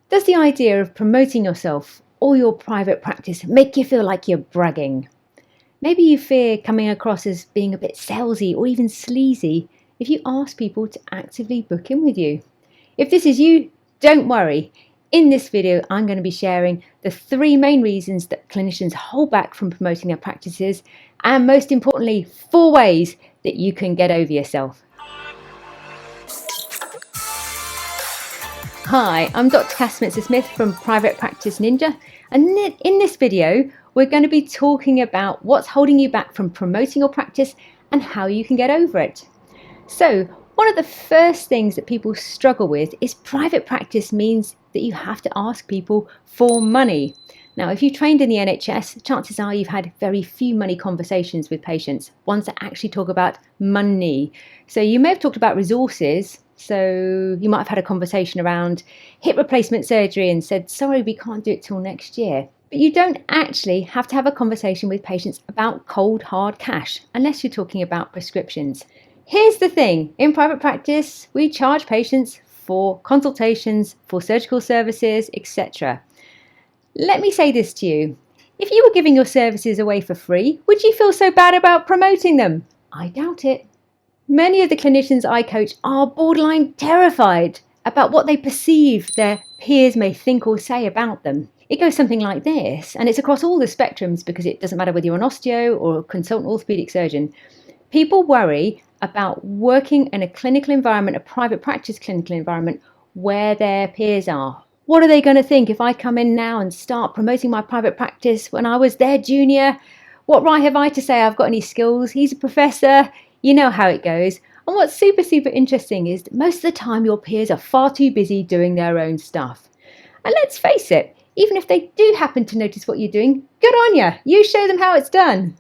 Does the idea of promoting yourself or your private practice make you feel like you're bragging? Maybe you fear coming across as being a bit salesy or even sleazy if you ask people to actively book in with you. If this is you, don't worry. In this video, I'm going to be sharing the 3 main reasons that clinicians hold back from promoting their practices, and most importantly, 4 ways that you can get over yourself. Hi, I'm Dr. Cass Smith from Private Practice Ninja, and in this video we're going to be talking about what's holding you back from promoting your practice and how you can get over it. So, one of the first things that people struggle with is private practice means that you have to ask people for money. Now, if you trained in the NHS, chances are you've had very few money conversations with patients, ones that actually talk about money. So you may have talked about resources. So you might have had a conversation around hip replacement surgery and said, sorry, we can't do it till next year. But you don't actually have to have a conversation with patients about cold, hard cash, unless you're talking about prescriptions. Here's the thing, in private practice, we charge patients for consultations, for surgical services, etc. Let me say this to you. If you were giving your services away for free, would you feel so bad about promoting them? I doubt it. Many of the clinicians I coach are borderline terrified about what they perceive their peers may think or say about them. It goes something like this, and it's across all the spectrums because it doesn't matter whether you're an osteo or a consultant orthopaedic surgeon. People worry about working in a clinical environment, a private practice clinical environment, where their peers are. What are they going to think if I come in now and start promoting my private practice when I was their junior? What right have I to say I've got any skills? He's a professor. You know how it goes. And what's super interesting is that most of the time your peers are far too busy doing their own stuff. And let's face it, even if they do happen to notice what you're doing, good on you. You show them how it's done.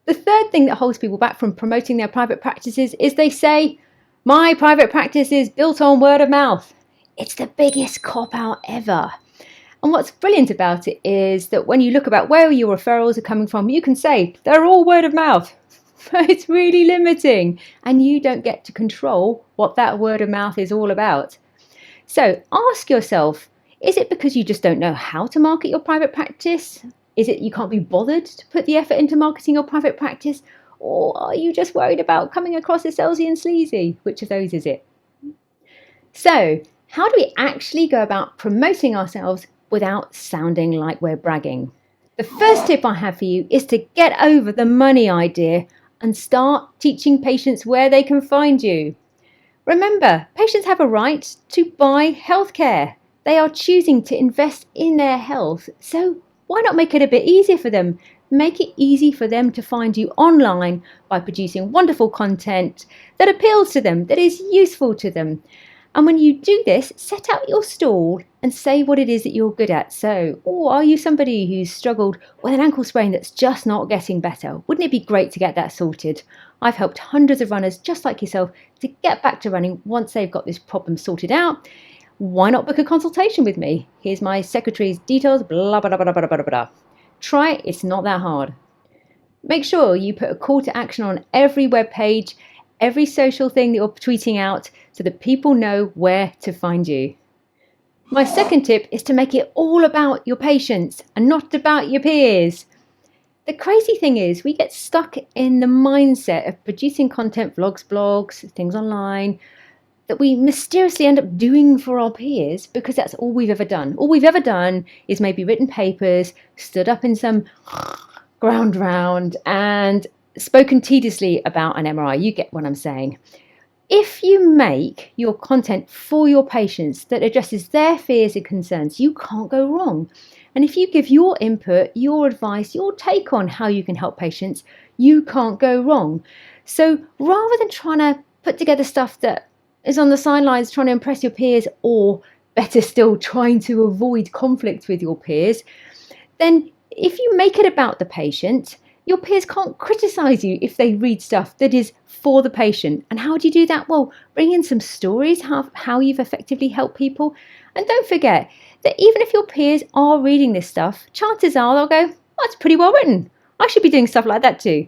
The third thing that holds people back from promoting their private practices is they say, my private practice is built on word of mouth. It's the biggest cop-out ever. And what's brilliant about it is that when you look about where your referrals are coming from, you can say they're all word of mouth. It's really limiting, and you don't get to control what that word of mouth is all about. So ask yourself, is it because you just don't know how to market your private practice? Is it you can't be bothered to put the effort into marketing your private practice? Or are you just worried about coming across as salesy and sleazy? Which of those is it? So, how do we actually go about promoting ourselves without sounding like we're bragging? The first tip I have for you is to get over the money idea and start teaching patients where they can find you. Remember, patients have a right to buy healthcare. They are choosing to invest in their health. So why not make it a bit easier for them? Make it easy for them to find you online by producing wonderful content that appeals to them, that is useful to them. And when you do this, set out your stall and say what it is that you're good at. So, are you somebody who's struggled with an ankle sprain that's just not getting better? Wouldn't it be great to get that sorted? I've helped hundreds of runners just like yourself to get back to running once they've got this problem sorted out. Why not book a consultation with me? Here's my secretary's details, blah, blah, blah, blah, blah, blah, blah. Try it, it's not that hard. Make sure you put a call to action on every web page, every social thing that you're tweeting out so that people know where to find you. My second tip is to make it all about your patients and not about your peers. The crazy thing is we get stuck in the mindset of producing content, vlogs, blogs, things online, that we mysteriously end up doing for our peers because that's all we've ever done. All we've ever done is maybe written papers, stood up in some ground round and spoken tediously about an MRI. You get what I'm saying. If you make your content for your patients that addresses their fears and concerns, you can't go wrong. And if you give your input, your advice, your take on how you can help patients, you can't go wrong. So rather than trying to put together stuff that is on the sidelines trying to impress your peers, or better still, trying to avoid conflict with your peers, then if you make it about the patient, your peers can't criticise you if they read stuff that is for the patient. And how do you do that? Well, bring in some stories, how you've effectively helped people. And don't forget that even if your peers are reading this stuff, chances are they'll go, that's pretty well written. I should be doing stuff like that too.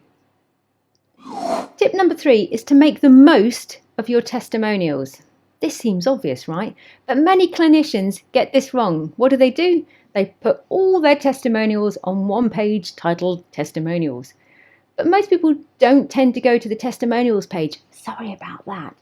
Tip number 3 is to make the most of your testimonials. this seems obvious, right? But many clinicians get this wrong. What do? They put all their testimonials on one page titled Testimonials. But most people don't tend to go to the testimonials page. Sorry about that.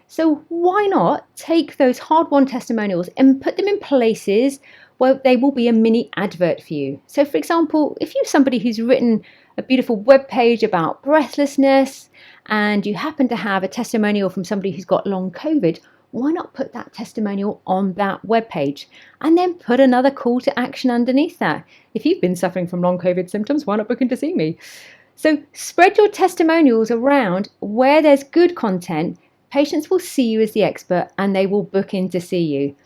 So why not take those hard-won testimonials and put them in places where they will be a mini advert for you. So for example, if you're somebody who's written a beautiful web page about breathlessness and you happen to have a testimonial from somebody who's got long COVID, why not put that testimonial on that web page and then put another call to action underneath that? If you've been suffering from long COVID symptoms, why not book in to see me? So spread your testimonials around where there's good content. Patients will see you as the expert and they will book in to see you.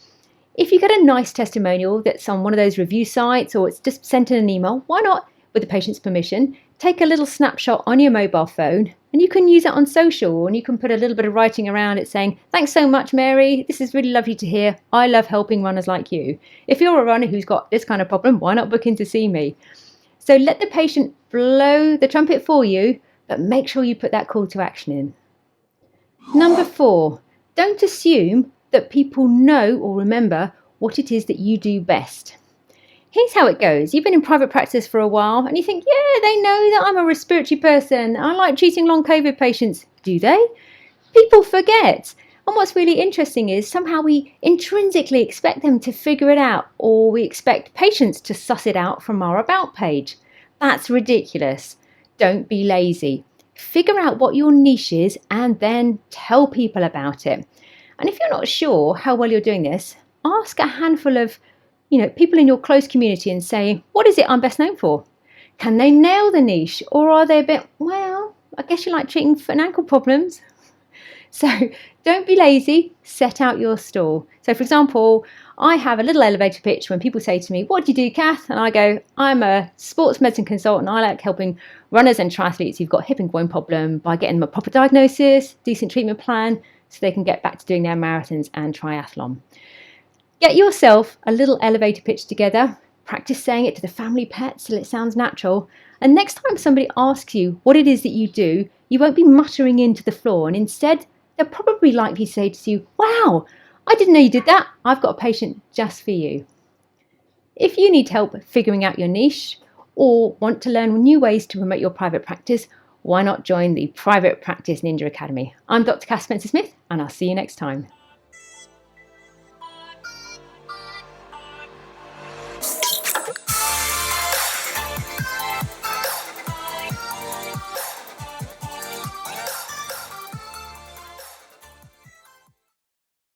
If you get a nice testimonial that's on one of those review sites or it's just sent in an email, why not, with the patient's permission, take a little snapshot on your mobile phone and you can use it on social and you can put a little bit of writing around it saying, "Thanks so much, Mary. This is really lovely to hear. I love helping runners like you. If you're a runner who's got this kind of problem, why not book in to see me?" So let the patient blow the trumpet for you, but make sure you put that call to action in. Number 4, don't assume that people know or remember what it is that you do best. Here's how it goes. You've been in private practice for a while and you think, yeah, they know that I'm a respiratory person. I like treating long COVID patients. Do they? People forget. And what's really interesting is somehow we intrinsically expect them to figure it out, or we expect patients to suss it out from our about page. That's ridiculous. Don't be lazy. Figure out what your niche is and then tell people about it. And if you're not sure how well you're doing this, ask a handful of people in your close community and say, what is it I'm best known for? Can they nail the niche, or are they a bit, well, I guess you like treating foot and ankle problems? So don't be lazy, set out your stall. So for example, I have a little elevator pitch when people say to me, "What do you do, Kath?" And I go, "I'm a sports medicine consultant. I like helping runners and triathletes who've got hip and groin problem by getting them a proper diagnosis, decent treatment plan, so they can get back to doing their marathons and triathlon." Get yourself a little elevator pitch together, practice saying it to the family pets till it sounds natural, and next time somebody asks you what it is that you do, you won't be muttering into the floor, and instead they'll probably likely say to you, "Wow, I didn't know you did that. I've got a patient just for you." If you need help figuring out your niche or want to learn new ways to promote your private practice, why not join the Private Practice Ninja Academy? I'm Dr. Kath Spencer-Smith, and I'll see you next time.